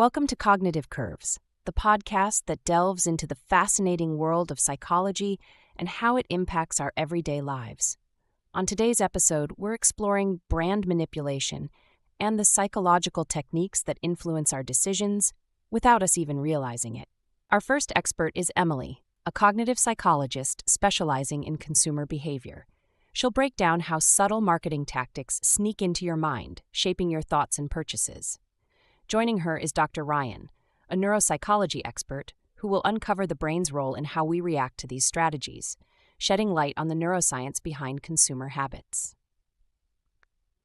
Welcome to Cognitive Curves, the podcast that delves into the fascinating world of psychology and how it impacts our everyday lives. On today's episode, we're exploring brand manipulation and the psychological techniques that influence our decisions without us even realizing it. Our first expert is Emily, a cognitive psychologist specializing in consumer behavior. She'll break down how subtle marketing tactics sneak into your mind, shaping your thoughts and purchases. Joining her is Dr. Ryan, a neuropsychology expert who will uncover the brain's role in how we react to these strategies, shedding light on the neuroscience behind consumer habits.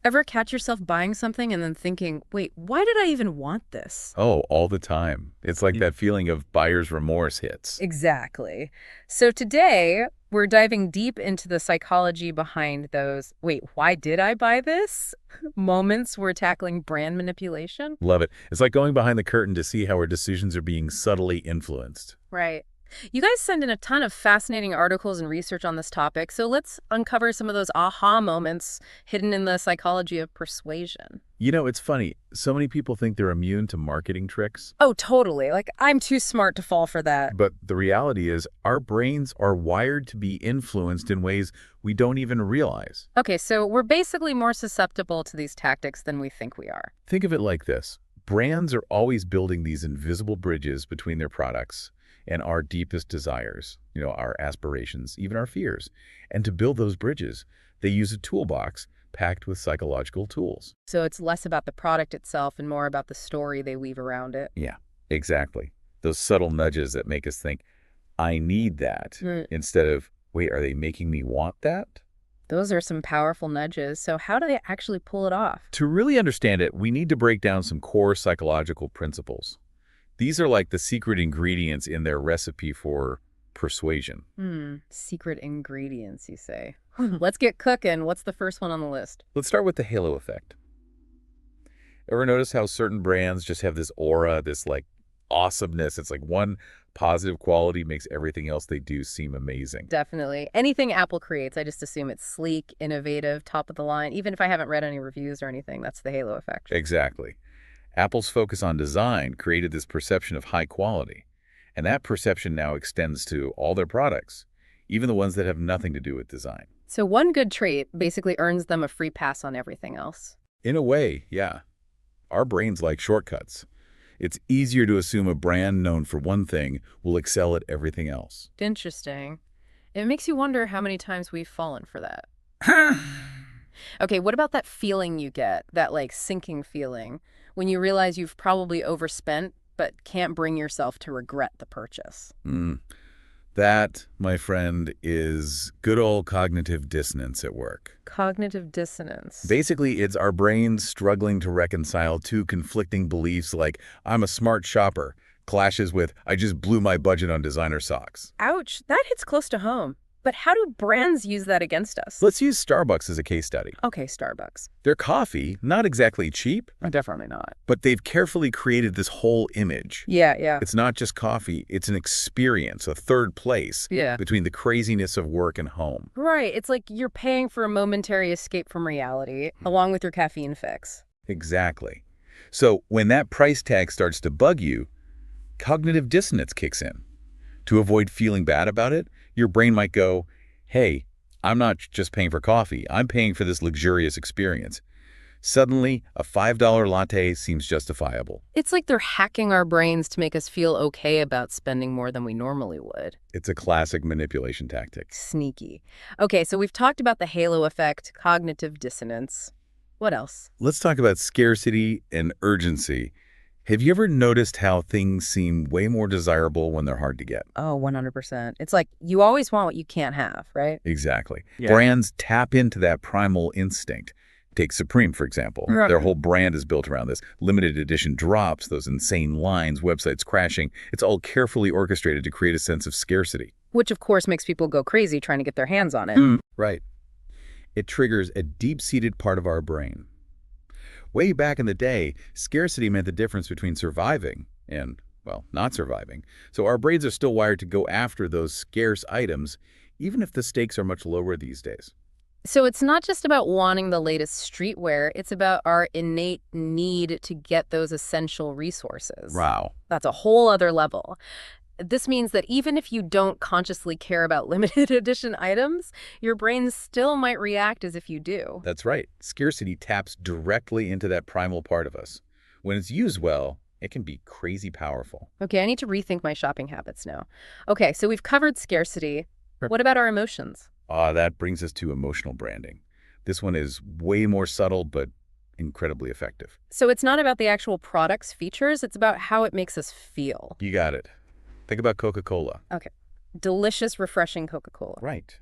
Ever catch yourself buying something and then thinking, wait, why did I even want this? Oh, all the time. It's like that feeling of buyer's remorse hits. Exactly. So today, we're diving deep into the psychology behind those, wait, why did I buy this? Moments. We're tackling brand manipulation. Love it. It's like going behind the curtain to see how our decisions are being subtly influenced. Right. You guys send in a ton of fascinating articles and research on this topic, so let's uncover some of those aha moments hidden in the psychology of persuasion. You know, it's funny. So many people think they're immune to marketing tricks. Oh, totally. Like, I'm too smart to fall for that. But the reality is our brains are wired to be influenced in ways we don't even realize. Okay, so we're basically more susceptible to these tactics than we think we are. Think of it like this. Brands are always building these invisible bridges between their products and our deepest desires, our aspirations, even our fears. And to build those bridges, they use a toolbox packed with psychological tools. So it's less about the product itself and more about the story they weave around it. Yeah, exactly. Those subtle nudges that make us think, I need that, instead of, wait, are they making me want that? Those are some powerful nudges. So how do they actually pull it off? To really understand it, we need to break down some core psychological principles. These are like the secret ingredients in their recipe for persuasion. Secret ingredients, you say. Let's get cooking. What's the first one on the list? Let's start with the halo effect. Ever notice how certain brands just have this aura, this awesomeness? It's like one positive quality makes everything else they do seem amazing. Definitely. Anything Apple creates, I just assume it's sleek, innovative, top of the line. Even if I haven't read any reviews or anything, that's the halo effect. Exactly. Apple's focus on design created this perception of high quality, and that perception now extends to all their products, even the ones that have nothing to do with design. So one good trait basically earns them a free pass on everything else. In a way, yeah. Our brains like shortcuts. It's easier to assume a brand known for one thing will excel at everything else. Interesting. It makes you wonder how many times we've fallen for that. Okay, what about that feeling you get, that sinking feeling, when you realize you've probably overspent but can't bring yourself to regret the purchase? That, my friend, is good old cognitive dissonance at work. Cognitive dissonance. Basically, it's our brains struggling to reconcile two conflicting beliefs like, I'm a smart shopper, clashes with, I just blew my budget on designer socks. Ouch, that hits close to home. But how do brands use that against us? Let's use Starbucks as a case study. Okay, Starbucks. Their coffee, not exactly cheap. Definitely not. But they've carefully created this whole image. Yeah. It's not just coffee, it's an experience, a third place between the craziness of work and home. Right, it's like you're paying for a momentary escape from reality, along with your caffeine fix. Exactly. So when that price tag starts to bug you, cognitive dissonance kicks in. To avoid feeling bad about it, your brain might go, hey, I'm not just paying for coffee, I'm paying for this luxurious experience. Suddenly, a $5 latte seems justifiable. It's like they're hacking our brains to make us feel okay about spending more than we normally would. It's a classic manipulation tactic. Sneaky. Okay, so we've talked about the halo effect, cognitive dissonance. What else? Let's talk about scarcity and urgency. Have you ever noticed how things seem way more desirable when they're hard to get? Oh, 100%. It's like you always want what you can't have, right? Exactly. Yeah. Brands tap into that primal instinct. Take Supreme, for example. Right. Their whole brand is built around this. Limited edition drops, those insane lines, websites crashing. It's all carefully orchestrated to create a sense of scarcity. Which, of course, makes people go crazy trying to get their hands on it. Right. It triggers a deep-seated part of our brain. Way back in the day, scarcity meant the difference between surviving and, not surviving. So our brains are still wired to go after those scarce items, even if the stakes are much lower these days. So it's not just about wanting the latest streetwear, it's about our innate need to get those essential resources. Wow. That's a whole other level. This means that even if you don't consciously care about limited edition items, your brain still might react as if you do. That's right. Scarcity taps directly into that primal part of us. When it's used well, it can be crazy powerful. Okay, I need to rethink my shopping habits now. Okay, so we've covered scarcity. Sure. What about our emotions? That brings us to emotional branding. This one is way more subtle, but incredibly effective. So it's not about the actual product's features, it's about how it makes us feel. You got it. Think about Coca-Cola. Okay. Delicious, refreshing Coca-Cola. Right.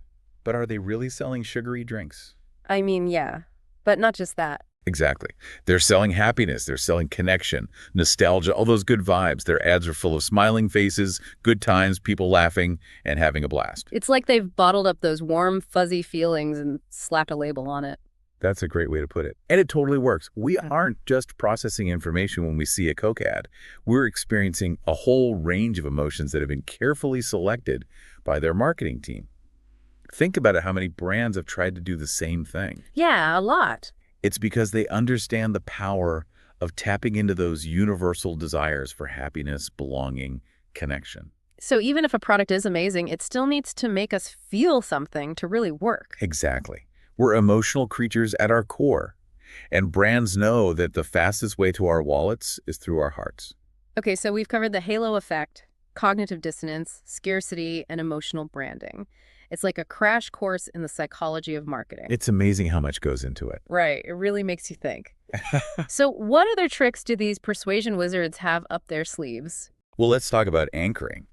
But are they really selling sugary drinks? I mean, yeah, but not just that. Exactly. They're selling happiness. They're selling connection, nostalgia, all those good vibes. Their ads are full of smiling faces, good times, people laughing, and having a blast. It's like they've bottled up those warm, fuzzy feelings and slapped a label on it. That's a great way to put it. And it totally works. We aren't just processing information when we see a Coke ad. We're experiencing a whole range of emotions that have been carefully selected by their marketing team. Think about it, how many brands have tried to do the same thing. Yeah, a lot. It's because they understand the power of tapping into those universal desires for happiness, belonging, connection. So even if a product is amazing, it still needs to make us feel something to really work. Exactly. We're emotional creatures at our core, and brands know that the fastest way to our wallets is through our hearts. Okay, so we've covered the halo effect, cognitive dissonance, scarcity, and emotional branding. It's like a crash course in the psychology of marketing. It's amazing how much goes into it. Right, it really makes you think. So what other tricks do these persuasion wizards have up their sleeves? Well, let's talk about anchoring.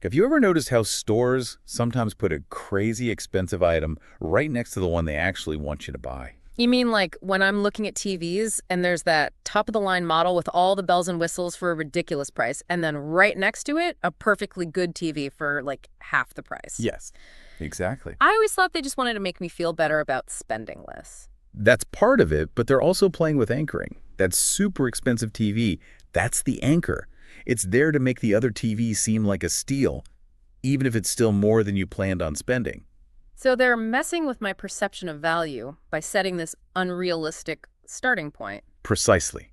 Have you ever noticed how stores sometimes put a crazy expensive item right next to the one they actually want you to buy? You mean like when I'm looking at TVs and there's that top-of-the-line model with all the bells and whistles for a ridiculous price, and then right next to it, a perfectly good TV for like half the price? Yes, exactly. I always thought they just wanted to make me feel better about spending less. That's part of it, but they're also playing with anchoring. That super expensive TV, that's the anchor. It's there to make the other TV seem like a steal, even if it's still more than you planned on spending. So they're messing with my perception of value by setting this unrealistic starting point. Precisely.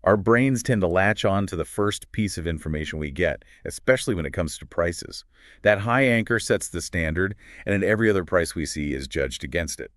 Our brains tend to latch on to the first piece of information we get, especially when it comes to prices. That high anchor sets the standard, and then every other price we see is judged against it.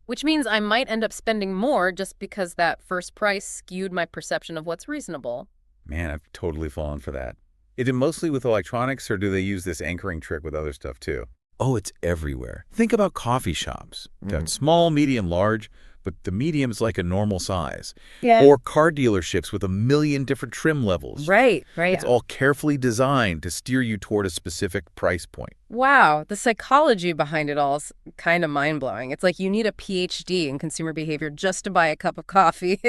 Which means I might end up spending more just because that first price skewed my perception of what's reasonable. Man, I've totally fallen for that. Is it mostly with electronics, or do they use this anchoring trick with other stuff too? Oh, it's everywhere. Think about coffee shops. Got small, medium, large, but the medium's like a normal size. Yeah. Or car dealerships with a million different trim levels. Right. It's all carefully designed to steer you toward a specific price point. Wow, the psychology behind it all is kind of mind-blowing. It's like you need a PhD in consumer behavior just to buy a cup of coffee.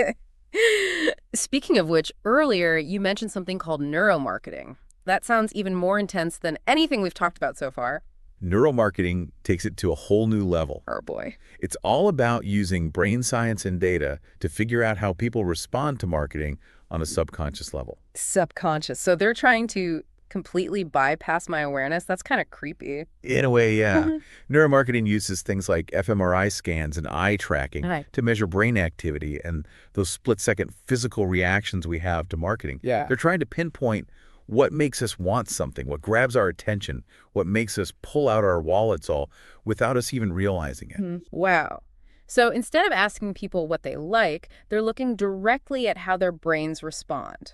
Speaking of which, earlier you mentioned something called neuromarketing. That sounds even more intense than anything we've talked about so far. Neuromarketing takes it to a whole new level. Oh boy. It's all about using brain science and data to figure out how people respond to marketing on a subconscious level. Subconscious. So they're trying to completely bypass my awareness? That's kind of creepy. In a way, yeah. Neuromarketing uses things like fMRI scans and eye tracking to measure brain activity and those split-second physical reactions we have to marketing. Yeah. They're trying to pinpoint what makes us want something, what grabs our attention, what makes us pull out our wallets all without us even realizing it. Wow. So instead of asking people what they like, they're looking directly at how their brains respond.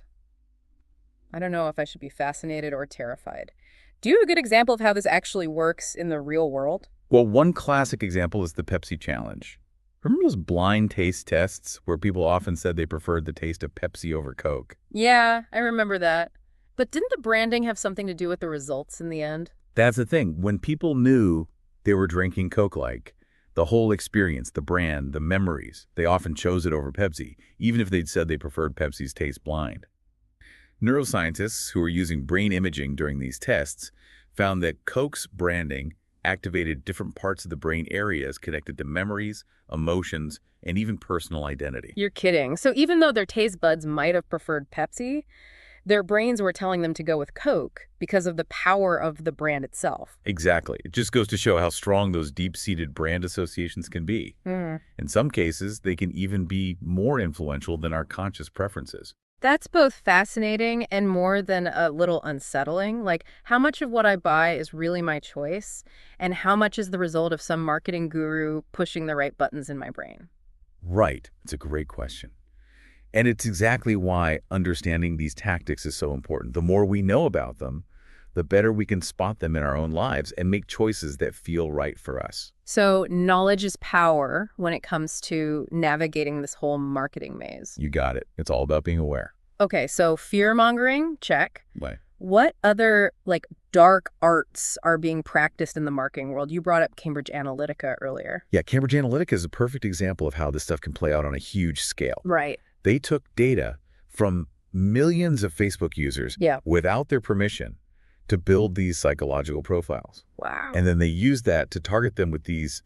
I don't know if I should be fascinated or terrified. Do you have a good example of how this actually works in the real world? Well, one classic example is the Pepsi challenge. Remember those blind taste tests where people often said they preferred the taste of Pepsi over Coke? Yeah, I remember that. But didn't the branding have something to do with the results in the end? That's the thing. When people knew they were drinking Coke-like, the whole experience, the brand, the memories, they often chose it over Pepsi, even if they'd said they preferred Pepsi's taste blind. Neuroscientists who were using brain imaging during these tests found that Coke's branding activated different parts of the brain areas connected to memories, emotions, and even personal identity. You're kidding. So even though their taste buds might have preferred Pepsi, Their brains were telling them to go with Coke because of the power of the brand itself. Exactly. It just goes to show how strong those deep-seated brand associations can be. Mm. In some cases, they can even be more influential than our conscious preferences. That's both fascinating and more than a little unsettling. Like, how much of what I buy is really my choice, and how much is the result of some marketing guru pushing the right buttons in my brain? Right. It's a great question. And it's exactly why understanding these tactics is so important. The more we know about them, the better we can spot them in our own lives and make choices that feel right for us. So knowledge is power when it comes to navigating this whole marketing maze. You got it. It's all about being aware. Okay, so fear-mongering, check. Right. What other, dark arts are being practiced in the marketing world? You brought up Cambridge Analytica earlier. Yeah, Cambridge Analytica is a perfect example of how this stuff can play out on a huge scale. Right. They took data from millions of Facebook users without their permission to build these psychological profiles. Wow. And then they used that to target them with these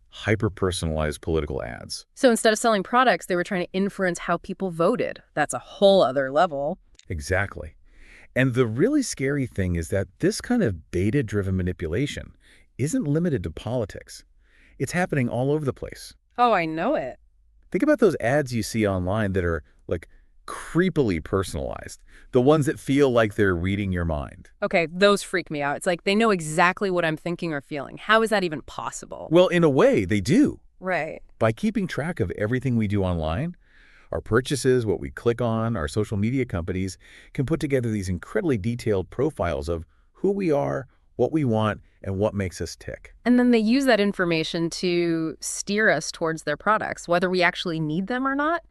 hyper-personalized political ads. So instead of selling products, they were trying to influence how people voted. That's a whole other level. Exactly. And the really scary thing is that this kind of data-driven manipulation isn't limited to politics. It's happening all over the place. Oh, I know it. Think about those ads you see online that are creepily personalized. The ones that feel like they're reading your mind. Okay, those freak me out. It's like they know exactly what I'm thinking or feeling. How is that even possible? Well, in a way, they do. Right. By keeping track of everything we do online, our purchases, what we click on, our social media companies can put together these incredibly detailed profiles of who we are, what we want, and what makes us tick. And then they use that information to steer us towards their products, whether we actually need them or not.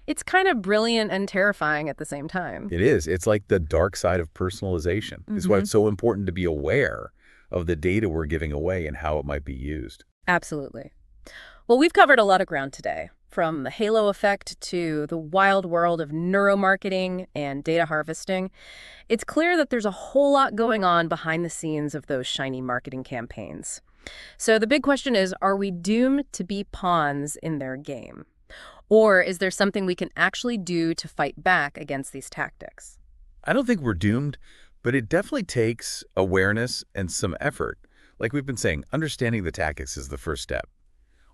It's kind of brilliant and terrifying at the same time. It is. It's like the dark side of personalization. It's why it's so important to be aware of the data we're giving away and how it might be used. Absolutely. Well, we've covered a lot of ground today, from the halo effect to the wild world of neuromarketing and data harvesting. It's clear that there's a whole lot going on behind the scenes of those shiny marketing campaigns. So the big question is, are we doomed to be pawns in their game? Or is there something we can actually do to fight back against these tactics? I don't think we're doomed, but it definitely takes awareness and some effort. Like we've been saying, understanding the tactics is the first step.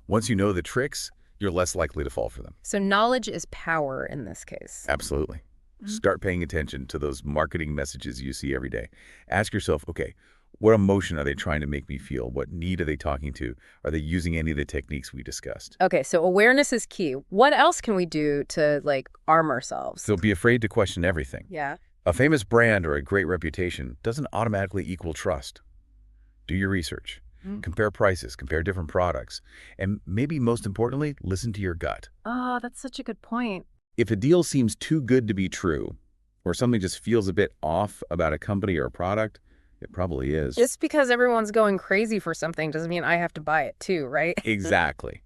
Once you know the tricks, you're less likely to fall for them. So knowledge is power in this case. Absolutely. Start paying attention to those marketing messages you see every day. Ask yourself, okay, what emotion are they trying to make me feel? What need are they talking to? Are they using any of the techniques we discussed? Okay, so awareness is key. What else can we do to, arm ourselves? So be afraid to question everything. Yeah. A famous brand or a great reputation doesn't automatically equal trust. Do your research. Compare prices, compare different products, and maybe most importantly, listen to your gut. Oh, that's such a good point. If a deal seems too good to be true, or something just feels a bit off about a company or a product, it probably is. Just because everyone's going crazy for something doesn't mean I have to buy it too, right? Exactly.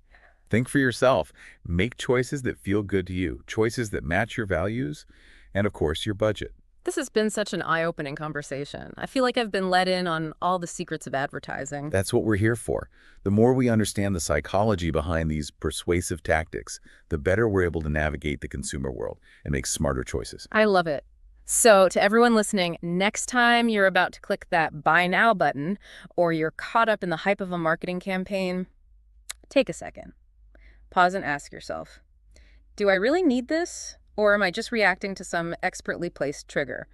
Think for yourself. Make choices that feel good to you, choices that match your values, and of course, your budget. This has been such an eye-opening conversation. I feel like I've been let in on all the secrets of advertising. That's what we're here for. The more we understand the psychology behind these persuasive tactics, the better we're able to navigate the consumer world and make smarter choices. I love it. So to everyone listening, next time you're about to click that buy now button or you're caught up in the hype of a marketing campaign, take a second. Pause and ask yourself, do I really need this? Or am I just reacting to some expertly placed trigger?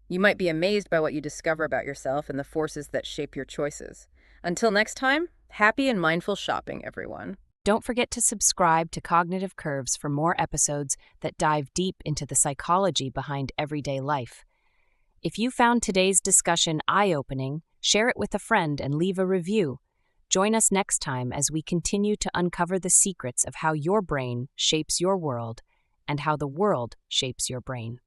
You might be amazed by what you discover about yourself and the forces that shape your choices. Until next time, happy and mindful shopping, everyone. Don't forget to subscribe to Cognitive Curves for more episodes that dive deep into the psychology behind everyday life. If you found today's discussion eye-opening, share it with a friend and leave a review. Join us next time as we continue to uncover the secrets of how your brain shapes your world and how the world shapes your brain.